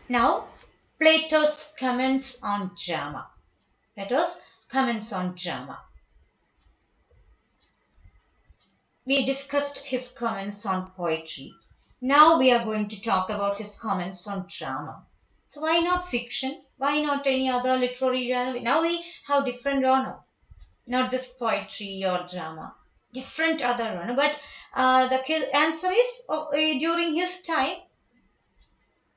Now, Plato's comments on drama. Plato's comments on drama. We discussed his comments on poetry. Now we are going to talk about his comments on drama. So why not fiction? Why not any other literary genre? Now we have different genre, not just poetry or drama. Different other genre. But the answer is during his time,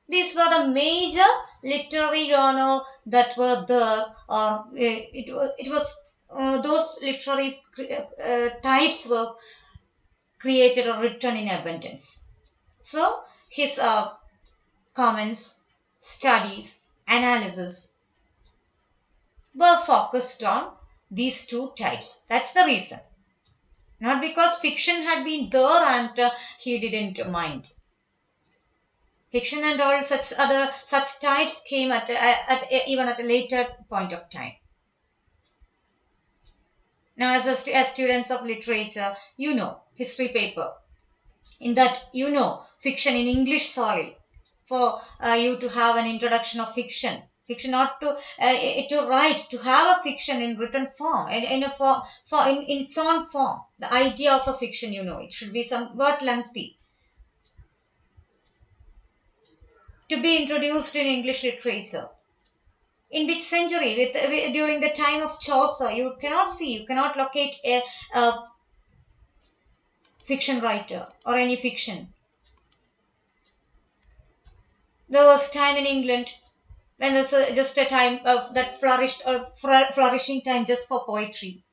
these were the major literary genre that were there. It was those literary types were created or written in abundance. So his comments, studies, analysis were focused on these two types. That's the reason. Not because fiction had been there and he didn't mind. Fiction and all such types came even at a later point of time. Now, as students of literature, history paper. In that, fiction in English soil. For you to have an introduction of fiction, not to write, to have a fiction in written form, in a form, in its own form. The idea of a fiction, it should be somewhat lengthy to be introduced in English literature. In which century? During the time of Chaucer, you cannot locate a fiction writer or any fiction. There was time in England when there was just a time of that flourishing time just for poetry.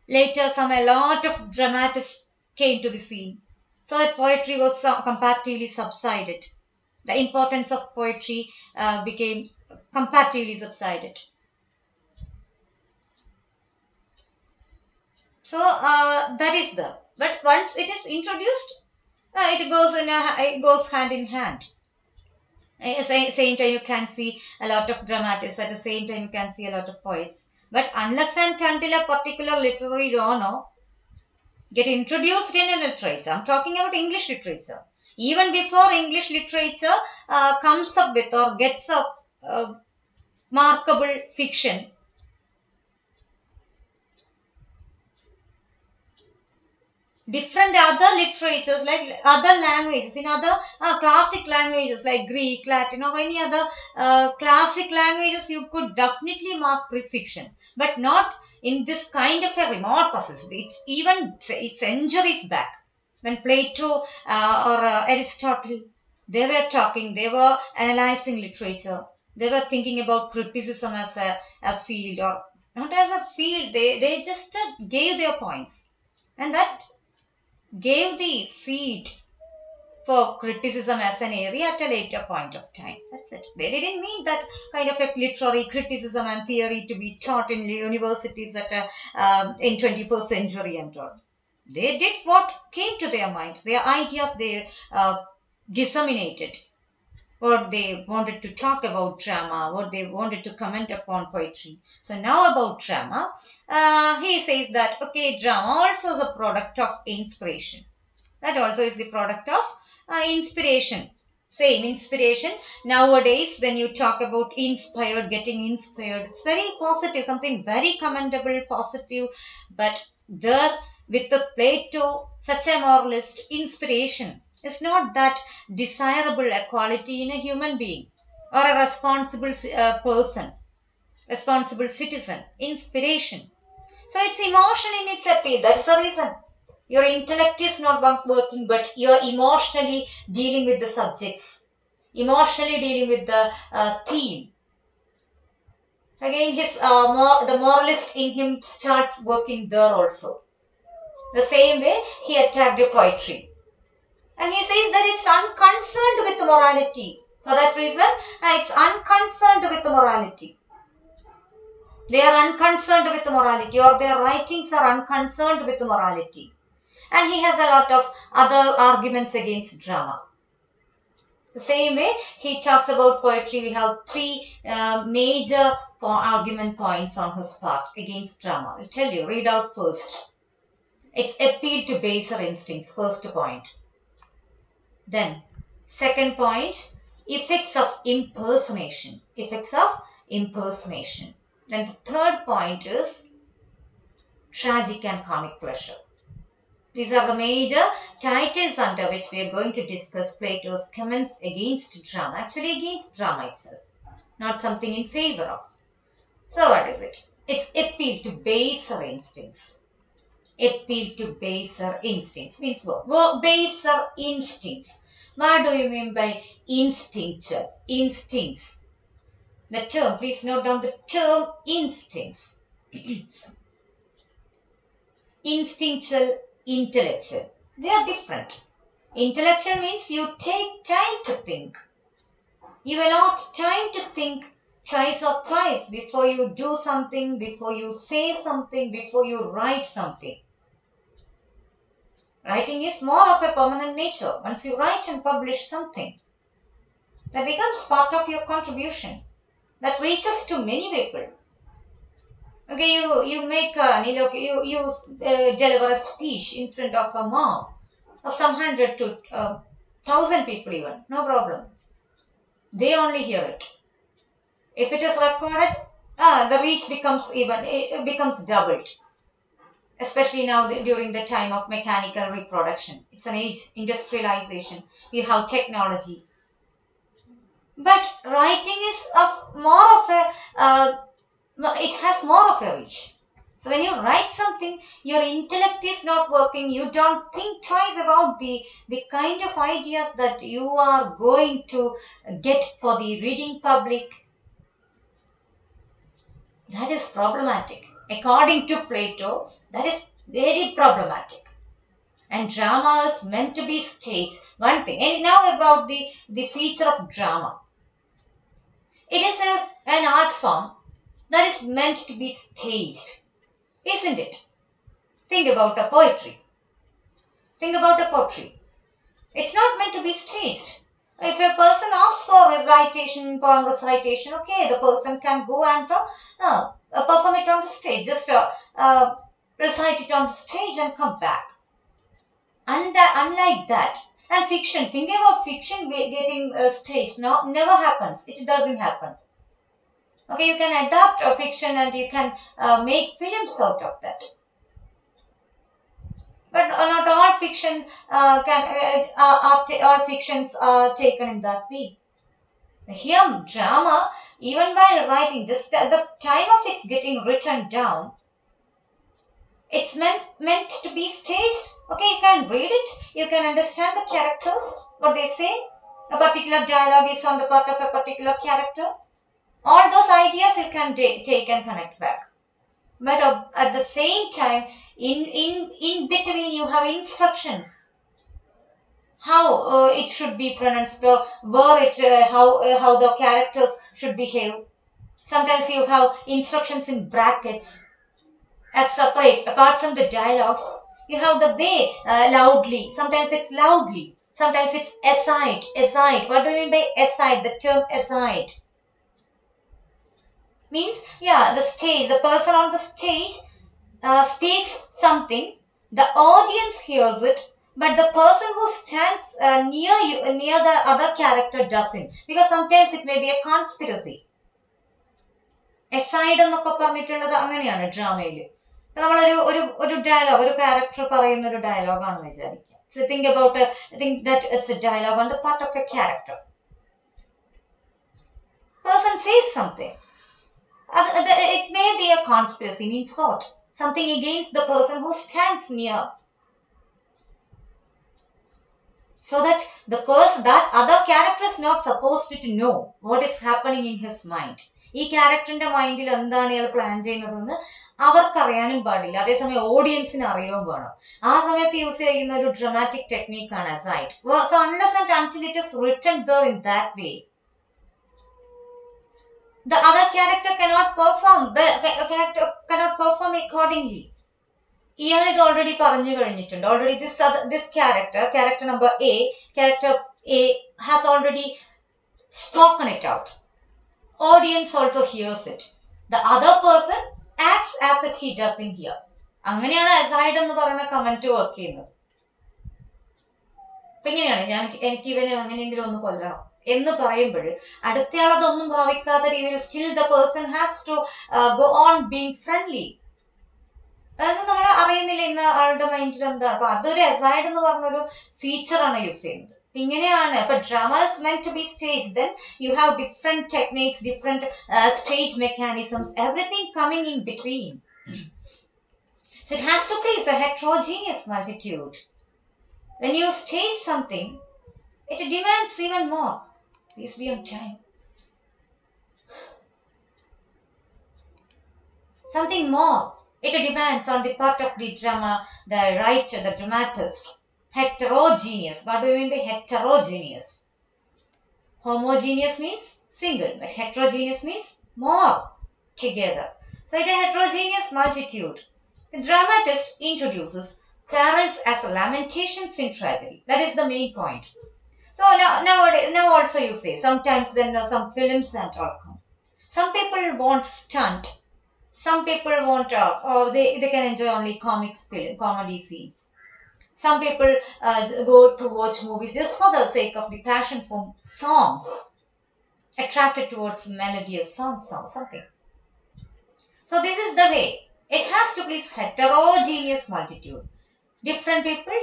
Later, a lot of dramatists came to the scene, so that poetry was comparatively subsided. The importance of poetry became comparatively subsided. So that is the. But once it is introduced, it goes hand in hand. At the same time, you can see a lot of dramatists. At the same time, you can see a lot of poets. But unless and until a particular literary genre get introduced in a literature, I'm talking about English literature. Even before English literature comes up with or gets a markable fiction, different other literatures like other languages in other classic languages like Greek, Latin, or any other classic languages, you could definitely mark fiction, but not in this kind of a remote process. It's even centuries back when Plato or Aristotle, they were analyzing literature, they were thinking about criticism as a field, or not as a field. They just gave their points, and that gave the seat for criticism as an area at a later point of time. That's it. They didn't mean that kind of a literary criticism and theory to be taught in universities in 21st century and all. They did what came to their mind. Their ideas they disseminated. What they wanted to talk about drama, what they wanted to comment upon poetry. So now about drama, he says that, okay, drama also is a product of inspiration. That also is the product of inspiration. Same inspiration. Nowadays, when you talk about getting inspired, it's very positive, something very commendable, positive. But there, with the Plato, such a moralist, inspiration is not that desirable a quality in a human being or a responsible person, responsible citizen. Inspiration. So it's emotion in its appeal. That's the reason. Your intellect is not working, but you're emotionally dealing with the subjects, emotionally dealing with the theme. Again, the moralist in him starts working there also. The same way he attacked the poetry. And he says that it's unconcerned with morality. For that reason, it's unconcerned with morality. They are unconcerned with morality, or their writings are unconcerned with morality. And he has a lot of other arguments against drama. The same way he talks about poetry, we have three major argument points on his part against drama. I'll tell you, read out first. It's appeal to baser instincts, first point. Then, second point, Effects of impersonation. Effects of impersonation. Then the third point is tragic and comic pleasure. These are the major titles under which we are going to discuss Plato's comments against drama. Actually against drama itself, not something in favor of. So what is it? It's appeal to baser instincts. Appeal to baser instincts means what? Well, baser instincts. What do you mean by instinctual? Instincts. The term, please note down the term instincts. Instinctual, intellectual. They are different. Intellectual means you take time to think. You allot time to think twice or thrice before you do something, before you say something, before you write something. Writing is more of a permanent nature. Once you write and publish something, that becomes part of your contribution. That reaches to many people. Okay, you make deliver a speech in front of a mob of some 100 to 1,000 people even. No problem. They only hear it. If it is recorded, the reach becomes doubled. Especially now during the time of mechanical reproduction. It's an age, industrialization. You have technology. But writing is it has more of a reach. So when you write something, your intellect is not working. You don't think twice about the kind of ideas that you are going to get for the reading public. That is problematic. According to Plato, that is very problematic. And drama is meant to be staged. One thing. And now about the feature of drama. It is an art form that is meant to be staged. Isn't it? Think about a poetry. Think about a poetry. It's not meant to be staged. If a person opts for recitation, poem recitation, okay, the person can go and perform it on the stage. Just recite it on the stage and come back. Unlike that. And fiction, think about fiction getting staged. No, never happens. It doesn't happen. Okay, you can adapt a fiction and you can make films out of that. But not all fiction all fictions are taken in that way. Here, drama, even while writing, just at the time of its getting written down, it's meant to be staged. Okay, you can read it, you can understand the characters, what they say. A particular dialogue is on the part of a particular character. All those ideas you can take and connect back. But at the same time, in between you have instructions. How it should be pronounced, how the characters should behave. Sometimes you have instructions in brackets as separate, apart from the dialogues. You have the way loudly. Sometimes it's loudly. Sometimes it's aside. Aside. What do you mean by aside? The term aside means, the stage, the person on the stage speaks something, the audience hears it, but the person who stands near the other character doesn't. Because sometimes it may be a conspiracy. Aside എന്നൊക്കെ പറഞ്ഞിട്ടുള്ളത് അങ്ങനെയാണ് ഡ്രാമയിൽ. നമ്മളൊരു ഒരു ഒരു dialogue, ഒരു character പറയുന്ന ഒരു ഡയലോഗാണെന്ന് വിചാരിക്കുക. So think that it's a dialogue on the part of a character. Person says something. It may be a conspiracy, means what? Something against the person who stands near. So that that other character is not supposed to know what is happening in his mind. ഈ ക്യാരക്ടറിന്റെ മൈൻഡിൽ എന്താണ് ഇയാൾ plan ചെയ്യുന്നതെന്ന് അവർക്കറിയാനും പാടില്ല. അതേസമയം ഓഡിയൻസിന് അറിയാൻ വേണം. ആ സമയത്ത് യൂസ് ചെയ്യുന്ന ഒരു dramatic ടെക്നിക്കാണ് aside. So unless and until it is written there in that way, the other character cannot perform accordingly. ഇയാൾ ഇത് ഓൾറെഡി പറഞ്ഞു കഴിഞ്ഞിട്ടുണ്ട്. Already this character number character A has already spoken it out. Audience also hears it. The other person acts as if he doesn't hear. അങ്ങനെയാണ് aside എന്ന് പറയുന്ന comment work ചെയ്യുന്നത്. അപ്പൊ ഇങ്ങനെയാണ് എനിക്ക് ഇവനെ എങ്ങനെയെങ്കിലും ഒന്ന് കൊല്ലണം എന്ന് പറയുമ്പോൾ അടുത്തയാൾ അതൊന്നും ഭാവിക്കാത്ത രീതിയിൽ still the person has to go on being friendly. അതായത് നമ്മൾ അറിയുന്നില്ല ഇന്ന് ആളുടെ മൈൻഡിൽ എന്താണ്. അപ്പൊ അതൊരു എസൈഡ് എന്ന് പറഞ്ഞൊരു ഫീച്ചറാണ് യൂസ് ചെയ്യുന്നത്. ഇങ്ങനെയാണ് അപ്പൊ drama is meant to be stage. Then you have different techniques, different stage mechanisms, everything coming in between. So it has to please a heterogeneous multitude. When you stage something, it demands even more. Please be on time. Something more. It demands on the part of the drama, the writer, the dramatist. Heterogeneous. What do you mean by heterogeneous? Homogeneous means single, but heterogeneous means more together. So it is a heterogeneous multitude. The dramatist introduces quarrels as lamentations in tragedy. That is the main point. So now also you say, sometimes when some films and all come, some people want stunt. Some people want, or they can enjoy only comedy scenes. Some people go to watch movies just for the sake of the passion for songs, attracted towards melodious songs or something. So this is the way. It has to please heterogeneous multitude. Different people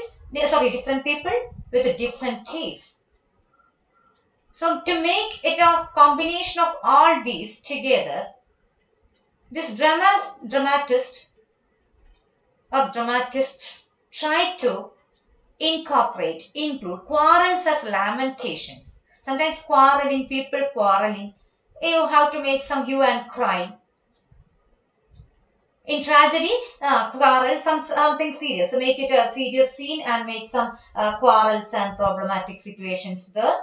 with a different taste. So to make it a combination of all these together, this dramatist or dramatists try to include quarrels as lamentations. Sometimes people quarreling. You have to make some hue and cry. In tragedy, quarrel, something serious. So make it a serious scene and make some quarrels and problematic situations there.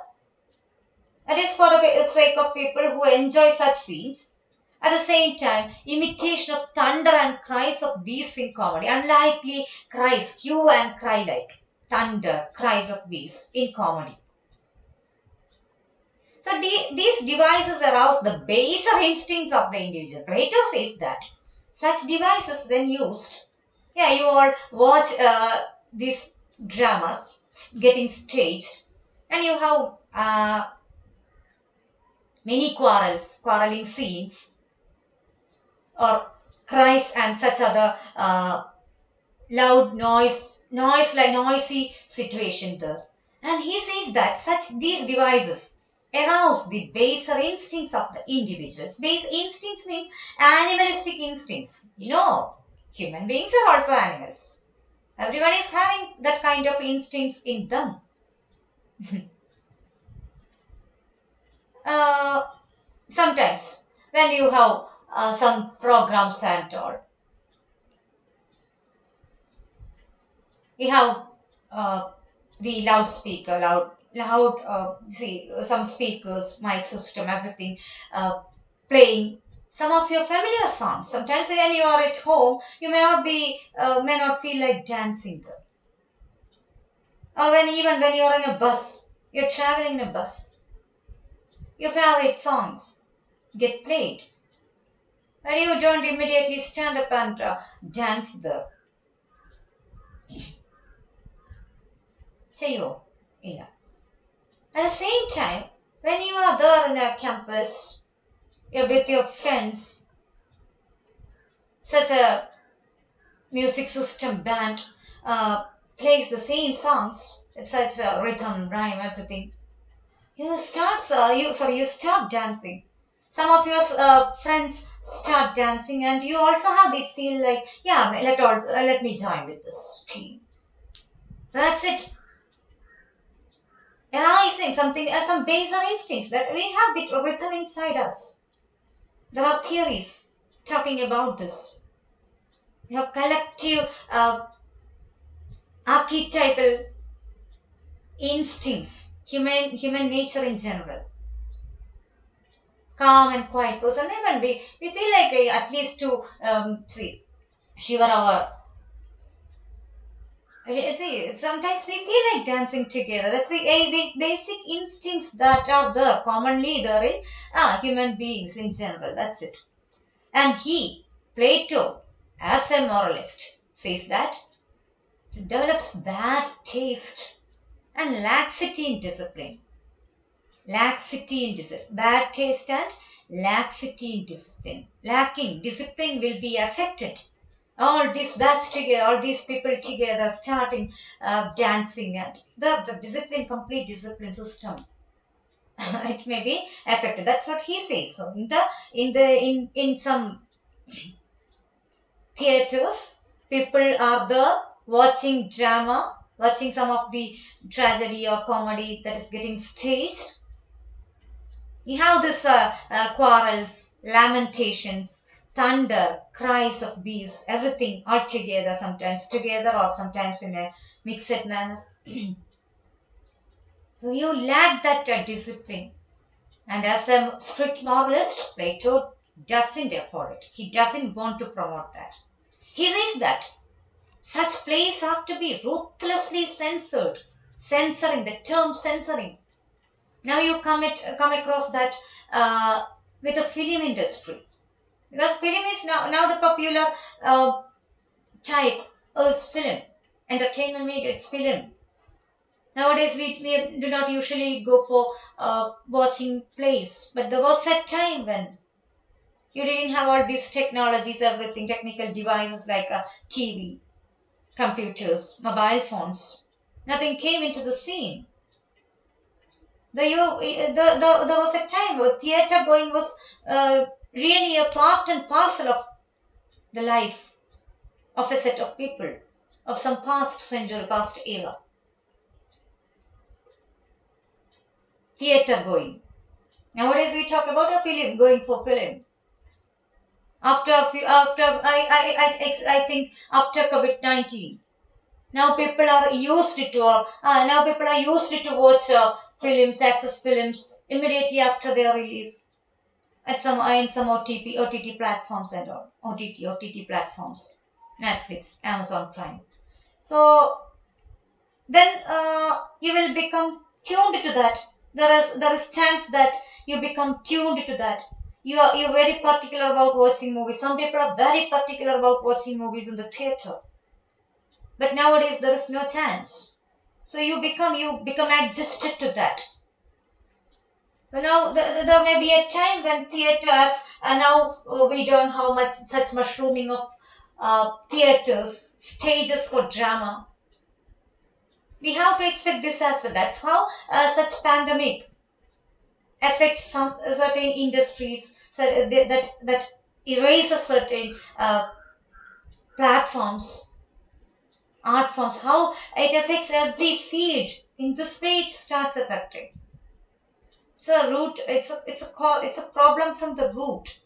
That is for the sake of people who enjoy such scenes. At the same time, imitation of thunder and cries of beasts in comedy. Unlikely cries, hue and cry like thunder, cries of beasts in comedy. So these devices arouse the baser instincts of the individual. Plato says that such devices, when used, you all watch these dramas getting staged, and you have many quarreling scenes, or cries and such other loud noisy situation there. And he says that these devices arouse the baser instincts of the individuals. Base instincts means animalistic instincts. Human beings are also animals. Everyone is having that kind of instincts in them. Sometimes when you have some programs and all, we have the loudspeaker, some speakers, mic system, everything playing some of your familiar songs. Sometimes when you are at home, you may not feel like dancing there. Or even when you are in a bus, you're traveling in a bus, your favorite songs get played, and you don't immediately stand up and dance there. At the same time, when you are there in a campus, you're with your friends, such a music system band plays the same songs with such a rhythm, rhyme, everything. You start dancing. Some of your friends start dancing, and you also have the feel like, let me join with this team. That's it. Arising something, some baser instincts that we have the rhythm inside us. There are theories talking about this. We have collective archetypal instincts, human nature in general. Calm and quiet person, even we feel like at least to shiver our. Sometimes we feel like dancing together. That's basic instincts that are there, commonly there in human beings in general. That's it. And Plato, as a moralist, says that it develops bad taste and laxity in discipline. laxity in discipline, bad taste and laxity in discipline. Lacking discipline will be affected. All these batch together, all these people together starting dancing, and the discipline, complete discipline system, it may be affected. That's what he says. So in some theaters, people are there watching drama, watching some of the tragedy or comedy that is getting staged. You have this quarrels, lamentations, thunder, cries of beasts, everything all together, sometimes together or sometimes in a mixed manner. So you lack that discipline. And as a strict moralist, Plato doesn't afford it. He doesn't want to promote that. He says that such plays have to be ruthlessly censored. Censoring, the term censoring. Now you come across that with the film industry. Because film is now the popular type is film. Entertainment media, it's film. Nowadays we do not usually go for watching plays. But there was a time when you didn't have all these technologies, everything, technical devices like TV, computers, mobile phones. Nothing came into the scene. There was a time where theatre going was really a part and parcel of the life of a set of people of some past century, past era. Theatre going. Nowadays we talk about a film, going for film. After a few, after I think after COVID-19, now people are used to now people are used to watch films, access films immediately after their release at some in some OTT platforms and all OTT platforms, Netflix, Amazon Prime. So then you will become tuned to that. There is chance that you become tuned to that. You're very particular about watching movies. Some people are very particular about watching movies in the theater, but nowadays there is no chance. So you become adjusted to that. So now there may be a time when theaters and now we don't have such mushrooming of theaters, stages for drama. We have to expect this as well. That's how such pandemic affects some certain industries, so that erases certain platforms, art forms. How it affects every field. In this way, it starts affecting. So root, it's a problem from the root.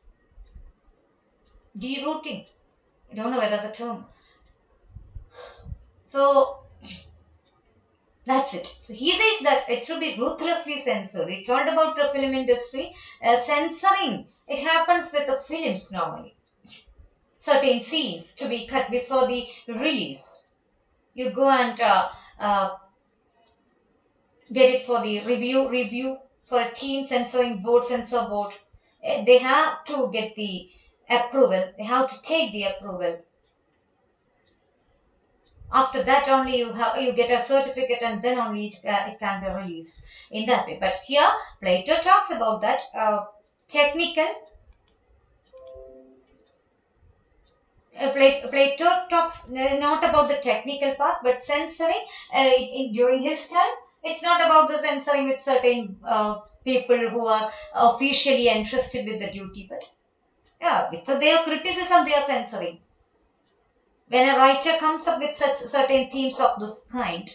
Derooting. I don't know whether the term. So that's it. So he says that it should be ruthlessly censored. We talked about the film industry. Censoring, it happens with the films normally. Certain scenes to be cut before the release. You go and get it for the review for a team censoring board, censor board. They have to get the approval. They have to take the approval. After that only you get a certificate, and then only it can be released in that way. But here Plato talks about that technical. Plato talks not about the technical part, but censoring. During his time, it's not about the censoring with certain people who are officially entrusted with the duty, but yeah, with their criticism, they are censoring. When a writer comes up with such certain themes of this kind,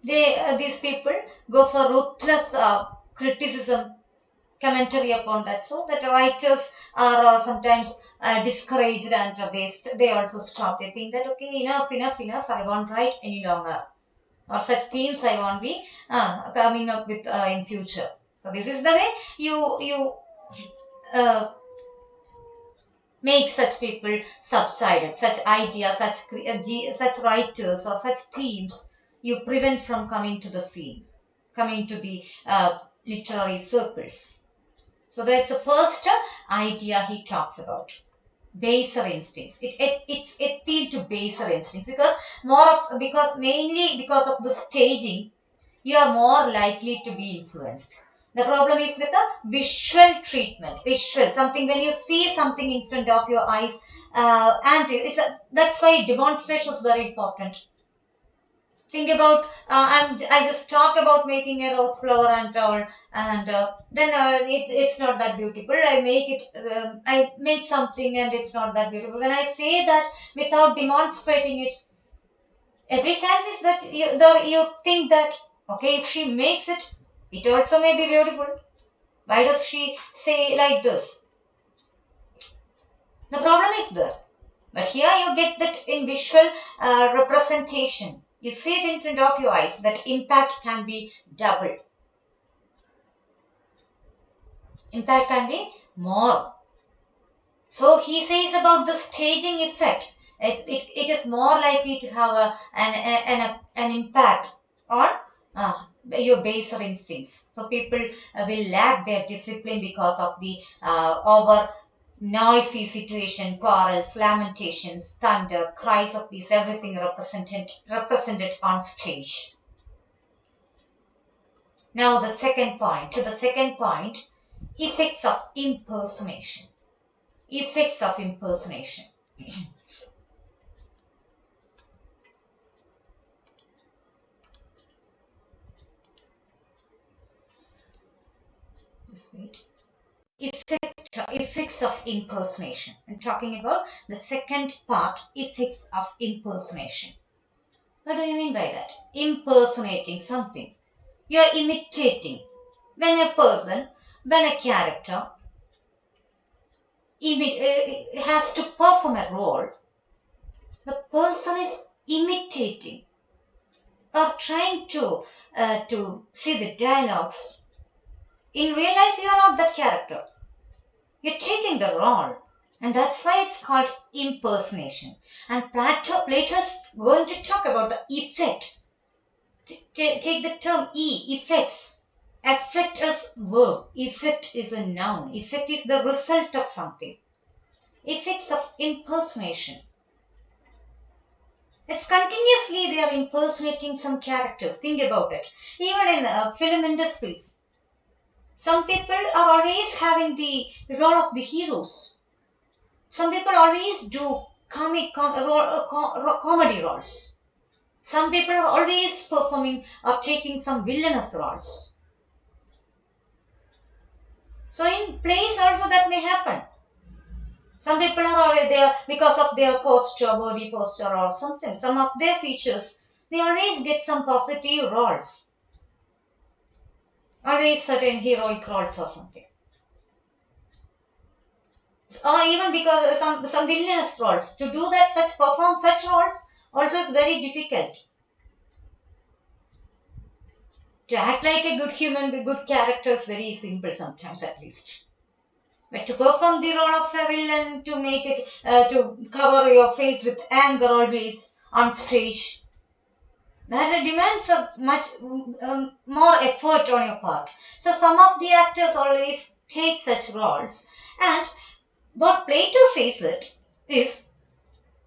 these people go for ruthless criticism, commentary upon that, so that writers are sometimes discouraged, and they also stop. They think that okay, enough, I won't write any longer, or such themes I won't be coming up with in future. So this is the way you uh, make such people subsided, such ideas, such writers or such themes you prevent from coming to the scene, coming to the literary circles. So that's the first idea he talks about. baser instincts. It's appeal to baser instincts because more of because mainly because of the staging, you are more likely to be influenced. The problem is with the visual treatment. Visual, something when you see something in front of your eyes, and that's why demonstration is very important. Think about I just talk about making a rose flower and all, and then it's not that beautiful. I make something and it's not that beautiful. When I say that without demonstrating it, every chance is that you think that okay, if she makes it, it also may be beautiful. Why does she say like this? The problem is there. But here you get that in visual representation. You see it in front of your eyes. That impact can be double. Impact can be more. So he says about the staging effect. It is more likely to have an impact on your baser instincts. So people will lack their discipline because of the over noisy situation, quarrels, lamentations, thunder, cries of peace, everything represented on stage. Now the second point, effects of impersonation. Effects of impersonation. Just wait. Effects of impersonation. I'm talking about the second part, effects of impersonation. What do you mean by that? Impersonating something. You are imitating. When a character has to perform a role, the person is imitating or trying to see the dialogues. In real life, you are not that character. You're taking the role. And that's why it's called impersonation. And Plato is going to talk about the effect. Take the term effects. Effect is verb. Effect is a noun. Effect is the result of something. Effects of impersonation. It's continuously they are impersonating some characters. Think about it. Even in film industries, some people are always having the role of the heroes. Some people always do comedy roles. Some people are always performing or taking some villainous roles. So in plays also that may happen. Some people are always there because of their posture, body posture or something. Some of their features, they always get some positive roles. Always certain heroic roles or something. Or even because some villainous roles. To do that, perform such roles also is very difficult. To act like a good human with good character is very simple sometimes at least. But to perform the role of a villain, to make it, to cover your face with anger always on stage, that demands a much more effort on your part. So some of the actors always take such roles. And what Plato says it is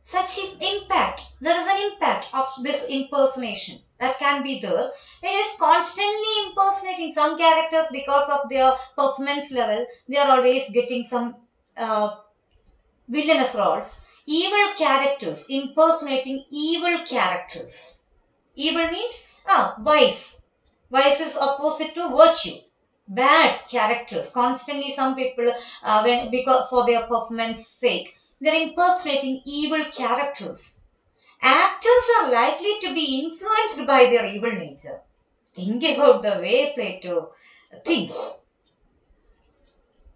such an impact. There is an impact of this impersonation that can be there. It is constantly impersonating some characters because of their performance level. They are always getting some villainous roles. Evil characters, impersonating evil characters. Evil means vice. Vice is opposite to virtue. Bad characters. Constantly, some people, when because for their performance sake, they're impersonating evil characters. Actors are likely to be influenced by their evil nature. Think about the way Plato thinks.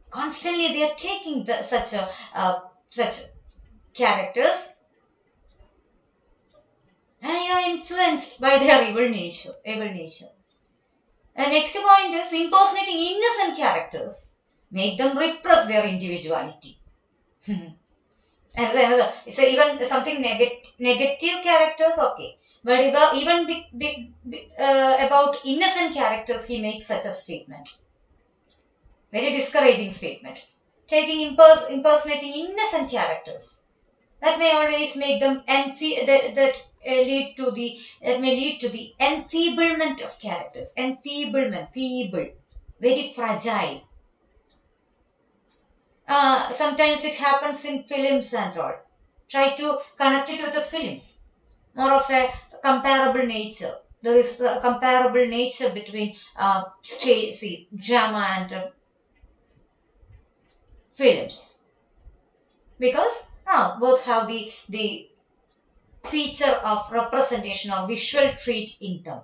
Constantly, they are taking such characters and they are influenced by their evil nature. Evil nature. And next point is impersonating innocent characters. Make them repress their individuality. And another, so even something negative characters, okay. But even about innocent characters, he makes such a statement. Very discouraging statement. impersonating innocent characters. That may always make them lead to the that may lead to the enfeeblement of characters. Enfeeblement, feeble, very fragile. Sometimes it happens in films and all. Try to connect it with the films. More of a comparable nature. There is a comparable nature between drama and films, because both have the feature of representation or visual treat in them.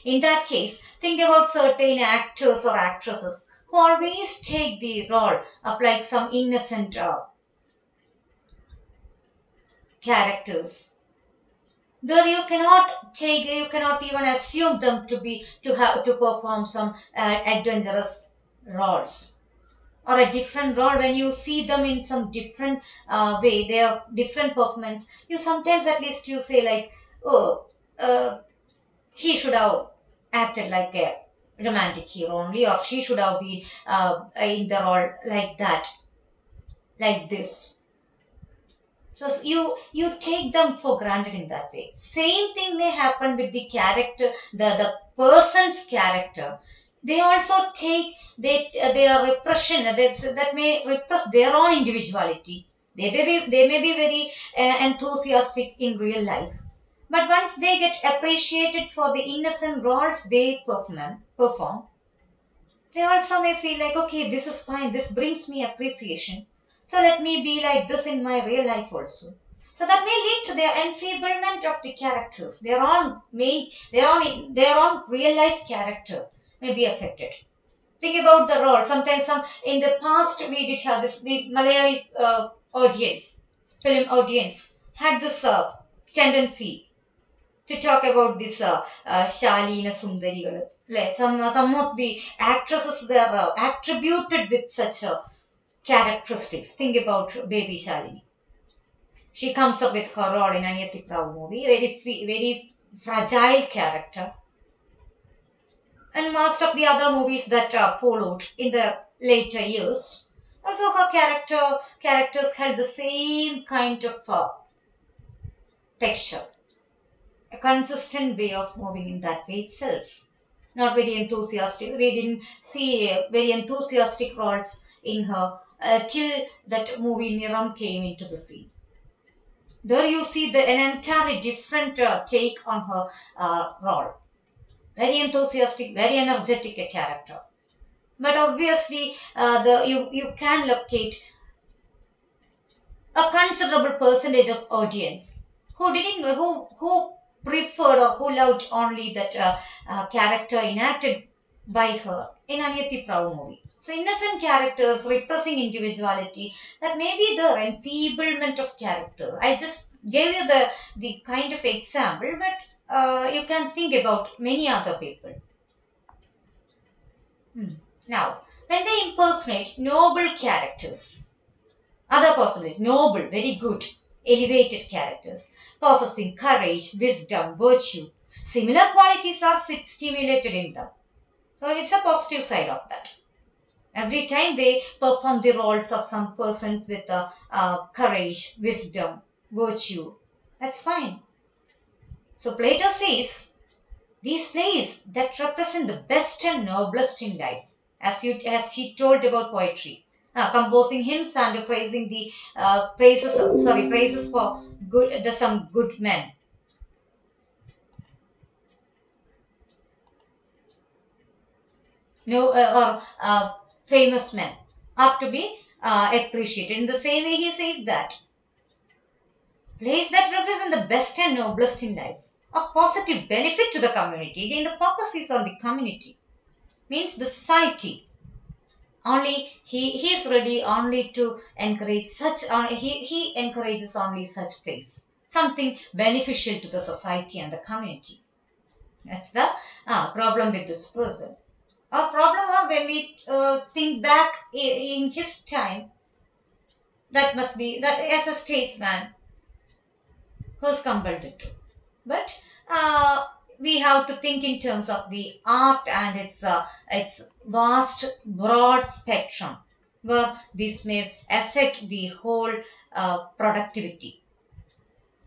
In that case, think about certain actors or actresses who always take the role of like some innocent characters. There you cannot even assume them to perform some adventurous roles or a different role. When you see them in some different way, their different performance, you sometimes at least you say like, oh, he should have acted like a romantic hero only, or she should have been in the role like that, like this. So you take them for granted in that way. Same thing may happen with the character, the person's character. They also take their repression that may repress their own individuality. They may be very enthusiastic in real life, but once they get appreciated for the innocent roles they perform, they also may feel like, okay, this is fine, this brings me appreciation, so let me be like this in my real life also. So that may lead to their enfeeblement of the characters. Their own real life character may be affected. Think about the role. Sometimes in the past we did have this, the Malayali audience, film audience had this tendency to talk about this Shalina Sundarigal. Like some of the actresses were attributed with such characteristics. Think about baby Shalini. She comes up with her role in Aniyati Prabhu movie, very fragile character. And most of the other movies that followed in the later years, also her characters had the same kind of texture, a consistent way of moving in that way itself. Not very enthusiastic. We didn't see very enthusiastic roles in her till that movie Niram came into the scene. There you see an entirely different take on her role. Very enthusiastic, very energetic a character. But obviously, you can locate a considerable percentage of audience who preferred or who loved only that character enacted by her in Aniyati Prabhu movie. So innocent characters repressing individuality, that may be the enfeeblement of character. I just gave you the kind of example, but you can think about many other people. Now, when they impersonate noble characters, other possibility, noble, very good, elevated characters, possessing courage, wisdom, virtue. Similar qualities are stimulated in them. So it's a positive side of that. Every time they perform the roles of some persons with courage, wisdom, virtue, that's fine. So Plato says these plays that represent the best and noblest in life, as he told about poetry, composing hymns and praising the praises for some good men, no or famous men are to be appreciated. In the same way, he says that plays that represent the best and noblest in life, of positive benefit to the community. Again, the focus is on the community, means the society. Only he is ready only to encourage such he encourages only such place, something beneficial to the society and the community. That's the problem with this person. Our problem are when we think back in his time, that must be that as a statesman who's compelled to. But we have to think in terms of the art and its vast, broad spectrum. where this may affect the whole productivity.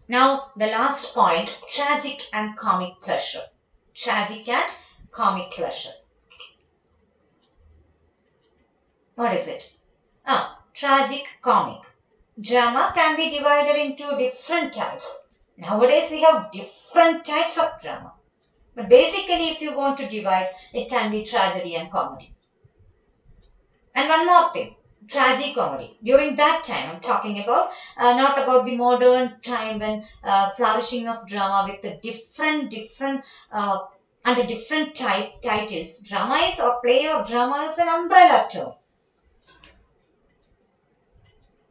Now, the last point, tragic and comic pleasure. Tragic and comic pleasure. What is it? Tragic comic. Drama can be divided into different types. Nowadays, we have different types of drama. But basically, if you want to divide, it can be tragedy and comedy. And one more thing, tragicomedy. During that time, I'm talking about not about the modern time when flourishing of drama with the different uh, under different titles. Drama is or play or drama is an umbrella term.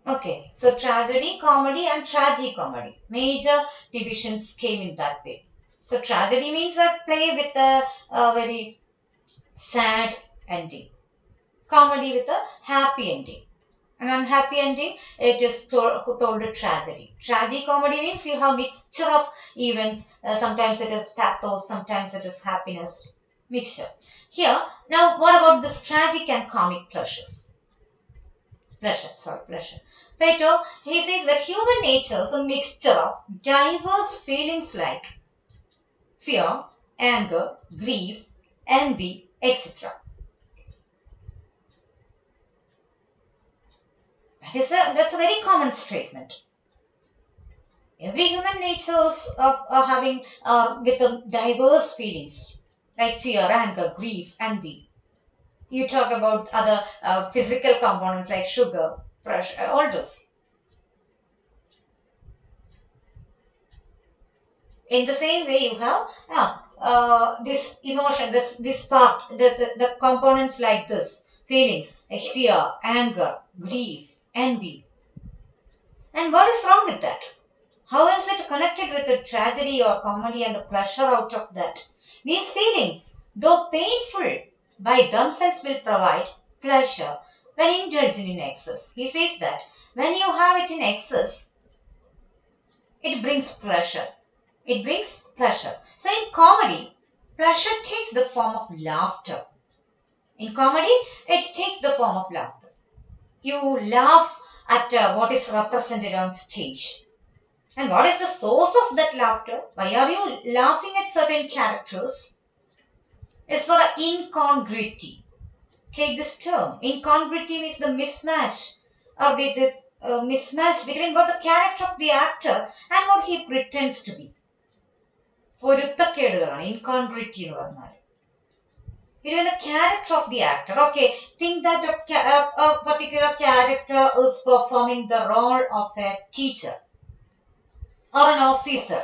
Okay, so tragedy, comedy, and tragicomedy. Major divisions came in that way. So tragedy means a play with a very sad ending. Comedy with a happy ending. An unhappy ending, it is told a tragedy. Tragicomedy means you have mixture of events. Sometimes it is pathos, sometimes it is happiness. Mixture. Here, now what about this tragic and comic pleasures? Pleasure. Plato, he says that human nature is a mixture of diverse feelings like fear, anger, grief, envy, etc. That's a very common statement. Every human nature is having with diverse feelings like fear, anger, grief, envy. You talk about other physical components like sugar, pressure, all those. In the same way, you have this emotion, this part, the components like this, feelings like fear, anger, grief, envy. And what is wrong with that? How is it connected with the tragedy or comedy and the pleasure out of that? These feelings, though painful by themselves, will provide pleasure when indulged in excess. He says that when you have it in excess, it brings pleasure. It brings pleasure. So in comedy, pleasure takes the form of laughter. In comedy, it takes the form of laughter. You laugh at what is represented on stage. And what is the source of that laughter? Why are you laughing at certain characters? It's for the incongruity. Take this term. Incongruity means the mismatch or the mismatch between what the character of the actor and what he pretends to be. പൊരുത്തക്കേടുകളാണ് incongruity എന്ന് പറഞ്ഞാൽ. Between the character of the actor. Okay, think that a particular character is performing the role of a teacher or an officer.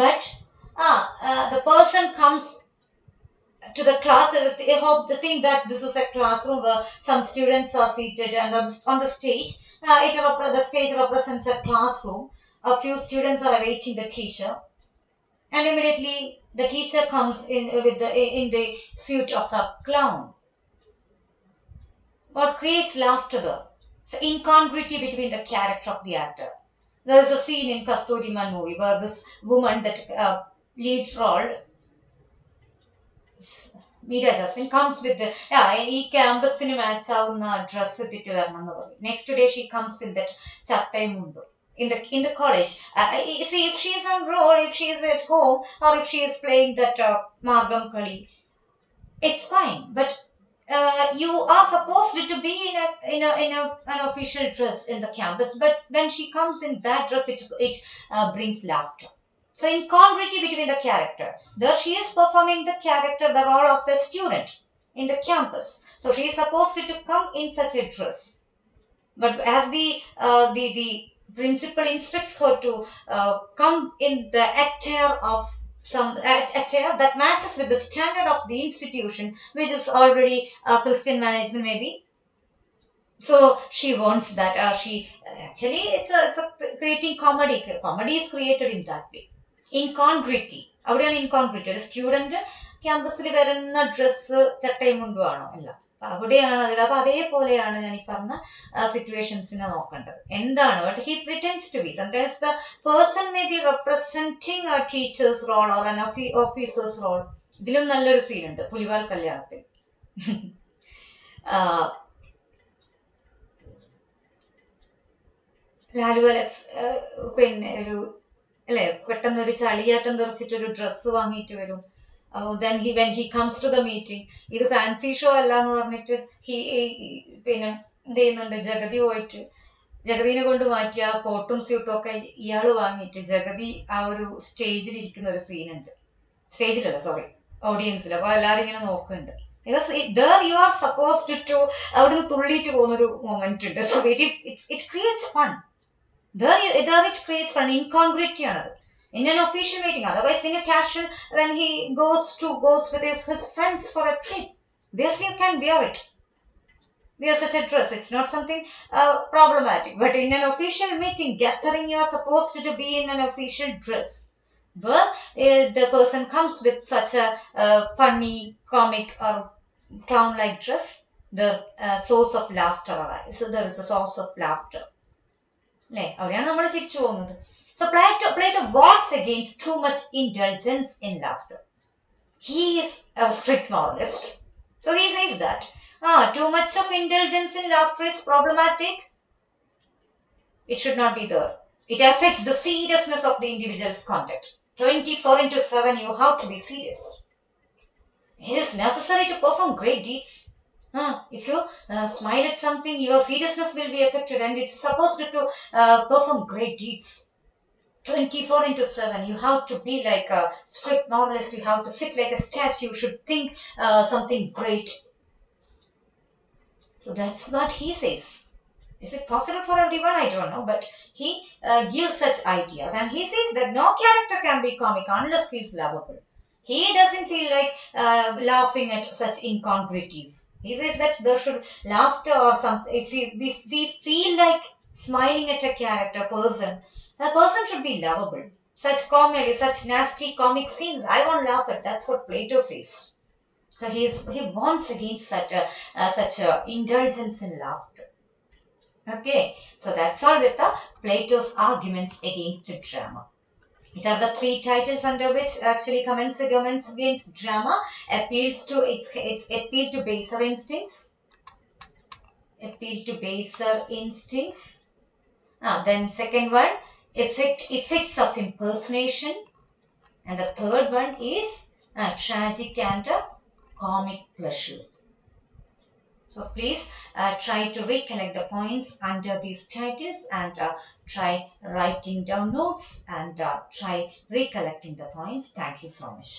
But the person comes to the class. I hope to think that this is a classroom where some students are seated, and on the stage, the stage represents a classroom. A few students are awaiting the teacher, and immediately the teacher comes in with the suit of a clown. What creates laughter though? So incongruity between the character of the actor. There is a scene in Kasturiman movie where this woman that lead role, Meera Jasmine, comes with the ഈ ക്യാമ്പസിന് match ആവുന്ന dress ഇട്ടിട്ട് വരണം എന്ന് പറയും. Next day she comes in that ചട്ടയും മുണ്ടും in the college. See, if she is on road, if she is at home, or if she is playing that Margam Kali, it's fine. But you are supposed to be in an official dress in the campus. But when she comes in that dress, it brings laughter. So incongruity between the character. Thus she is performing the character, the role of a student in the campus. So she is supposed to come in such a dress. But as the principal instructs her to come in the attire of some attire that matches with the standard of the institution, which is already Christian management maybe. So she wants that. She actually it's a creating comedy. Comedy is created in that way. Incongruity. അവിടെയാണ് incongruity. ഒരു student ക്യാമ്പസിൽ വരുന്ന dress ചട്ടയും മുണ്ടും ആണോ? അല്ല. അവിടെയാണ് അപ്പൊ അതേപോലെയാണ് ഞാൻ ഈ പറഞ്ഞ സിറ്റുവേഷൻസിനെ നോക്കേണ്ടത്. എന്താണ് but he pretends to be sometimes the person may be representing a teacher's role or an officer's role. ഇതിലും നല്ലൊരു സീനുണ്ട് പുലിവാൽ കല്യാണത്തിൽ. ലാലു അലക്സ് പിന്നെ ഒരു അല്ലെ പെട്ടെന്നൊരു ചളിയാട്ടം തെറിച്ചിട്ടൊരു ഡ്രസ്സ് വാങ്ങിയിട്ട് വരും. Then when he comes to the meeting, ഇത് ഫാൻസി ഷോ അല്ല എന്ന് പറഞ്ഞിട്ട് പിന്നെ എന്ത് ചെയ്യുന്നുണ്ട്, ജഗതി പോയിട്ട് ജഗതിനെ കൊണ്ട് മാറ്റിയ കോട്ടും സ്യൂട്ടും ഒക്കെ ഇയാൾ വാങ്ങിയിട്ട് ജഗതി ആ ഒരു സ്റ്റേജിൽ ഇരിക്കുന്ന ഒരു സീനുണ്ട്. സ്റ്റേജിലല്ല സോറി, ഓഡിയൻസിൽ. അപ്പോൾ എല്ലാവരും ഇങ്ങനെ നോക്കുന്നുണ്ട്. യു ആർ സപ്പോസ്ഡ് ടു അവിടുന്ന് തുള്ളിയിട്ട് പോകുന്നൊരു മൊമെന്റ് ഉണ്ട്. So it creates fun. There it creates an incongruity in an official meeting. Otherwise, in a casual, when he goes with his friends for a trip, obviously you can wear it. Wear such a dress. It's not something problematic. But in an official meeting, gathering, you are supposed to be in an official dress. But the person comes with such a funny, comic, or clown-like dress, the source of laughter arises. So there is a source of laughter. അല്ലെ, അവിടെയാണ് നമ്മൾ ചിരിച്ചു പോകുന്നത്. So Plato warns against too much indulgence in laughter. He is a strict moralist. So he says that too much of indulgence in laughter is problematic. It should not be there. It affects the seriousness of the individual's conduct. 24/7 you have to be serious. It is necessary to perform great deeds. If you smile at something, your seriousness will be affected, and it's supposed to perform great deeds. 24/7, you have to be like a strict moralist. You have to sit like a statue. You should think something great. So that's what he says. Is it possible for everyone? I don't know, but he gives such ideas, and he says that no character can be comic unless he is lovable. He doesn't feel like laughing at such incongruities. He says that there should laughter or something. If we feel like smiling at a character person, the person should be lovable. Such comedy, such nasty comic scenes, I won't laugh at. That's what Plato says. So he warns against such indulgence in laughter. Okay, so that's all with the Plato's arguments against drama. Which are the three titles under which actually comments against drama: appeals to its appeal to baser instincts, then second one, effects of impersonation, and the third one is tragic and comic pleasure. So please try to recollect the points under these titles, and try writing down notes, and try recollecting the points. Thank you so much.